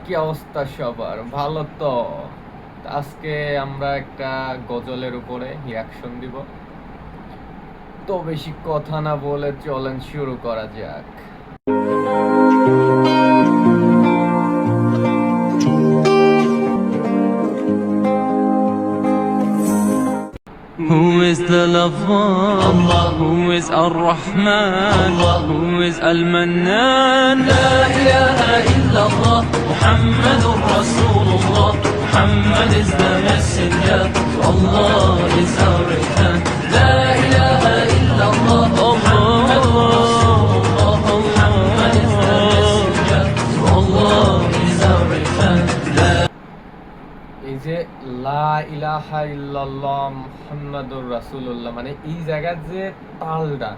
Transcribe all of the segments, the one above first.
কি অবস্থা সবার? ভালো তো? আজকে আমরা একটা গজলের উপরে রিয়াকশন দিব। তো বেশি কথা না বলে চলেন শুরু করা যাক। Who is the lover? Allah. Who is Ar-Rahman? Allah. Who is Al-Mannan? La ilaha illallah. Muhammadur Rasulullah. Muhammad is the messenger. Allah is our return. La ilaha illallah. Muhammadur Rasulullah. Muhammad is the messenger. Allah is our return. এই যে লা ইলাহা ইল্লাল্লাহ মুহাম্মাদুর রাসূলুল্লাহ, মানে এই জায়গার যে তালটা,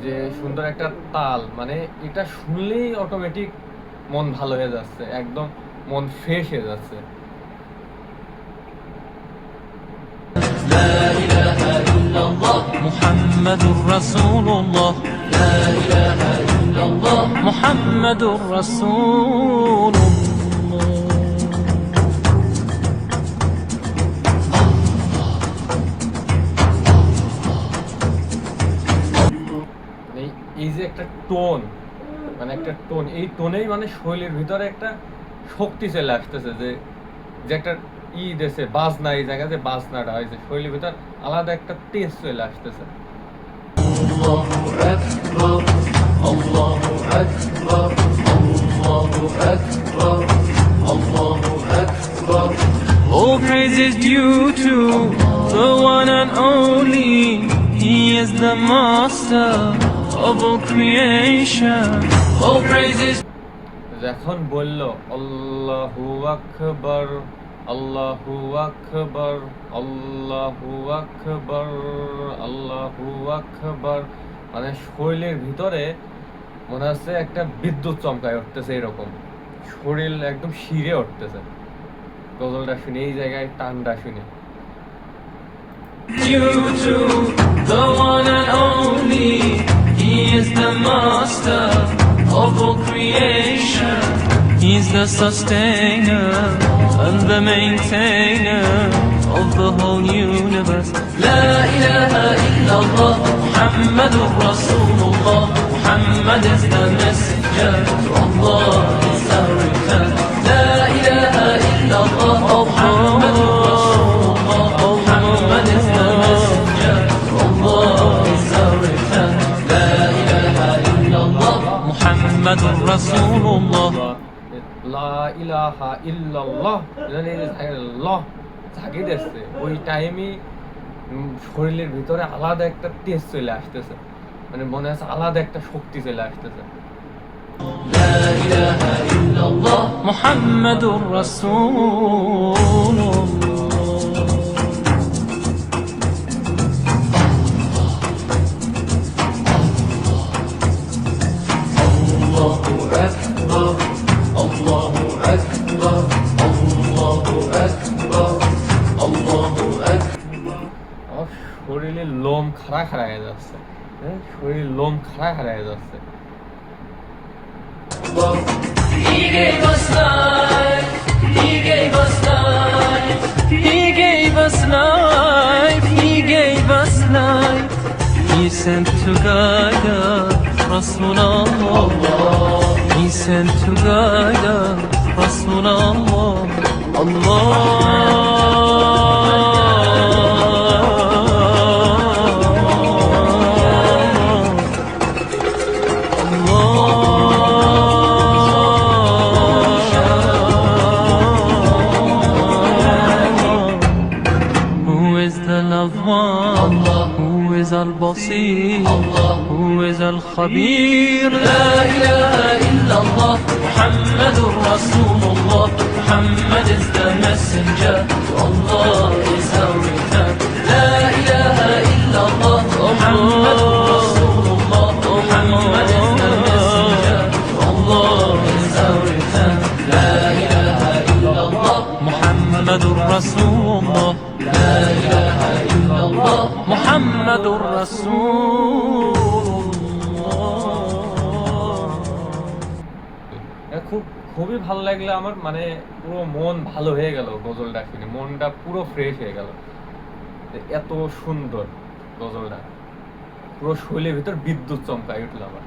যে সুন্দর একটা তাল, মানে এটা শুনলেই অটোমেটিক মন ভালো হয়ে যাচ্ছে, একদম মন ফ্রেশ হয়ে যাচ্ছে। لا إله إلا الله محمد رسول الله لا إله إلا الله محمد رسول الله এই যে একটা টোন, মানে একটা টোন, এই টোনেই মানে শৈলীর ভিতরে একটা শক্তি চলে আসতেছে, যে যে একটা দেশে বাজনা, এই জায়গাতে বাজনাটা হয়েছে শৈলীর ভিতর আলাদা একটা তেজ চলে আসতেছে। الله أكبر الله أكبر الله أكبر الله أكبر All praise is due to the one and only. He is the master of all creation. All praise is যখন বলল আল্লাহু আকবার আল্লাহু আকবার আল্লাহু আকবার আল্লাহু আকবার, মানে শরীরের ভিতরে মনে হচ্ছে একটা বিদ্যুৎ চমকায় উঠতেছে, এরকম শরীর একদম শিরে উঠতেছে গজলটা শুনে, এই জায়গায় টানটা শুনে। due to the one and only. He is the master of all creation. He's the sustainer and the maintainer of the whole universe. La ilaha illallah Muhammadur Rasulullah. Muhammad is the messenger. Allah is our return. La ilaha illallah Muhammadur Rasulullah. Muhammad is the messenger. Allah is our return. La ilaha illallah Muhammadur Rasulullah. লা ইলাহা ইল্লাল্লাহ, ল জাগিয়ে দিচ্ছে, ওই টাইমই শরীরের ভিতরে আলাদা একটা তেজ চলে আসতেছে, মানে মনে হচ্ছে আলাদা একটা শক্তি চলে আসতেছে। لا إله إلا الله محمد رسول الله أكبر الله أكبر الله أكبر الله أكبر আমার শরীরের লোম খাড়া খাড়া হয়ে যাচ্ছে, শরীরের লোম খাড়া খাড়া হয়ে যাচ্ছে। He gave us life, He gave us life, He gave us life, He gave us life. He sent to guide us, Rasulullah. He sent to guide us, Rasulullah. Who is Al-Basir? Who is Al-Khabir? La ilaha illallah Muhammadur Rasulullah. Muhammad is the messenger. Allah is our return. La ilaha illallah Muhammadur Rasulullah. Muhammad is the messenger. Allah is our return. La ilaha illallah Muhammadur Rasulullah. La ilaha illallah Muhammadur Rasulullah. খুবই খুবই ভালো লাগলো আমার, মানে পুরো মন ভালো হয়ে গেল গজলটা শুনে, মনটা পুরো ফ্রেশ হয়ে গেল। এত সুন্দর গজলটা, পুরো শরীরের ভিতর বিদ্যুৎ চমকায় উঠলো আমার।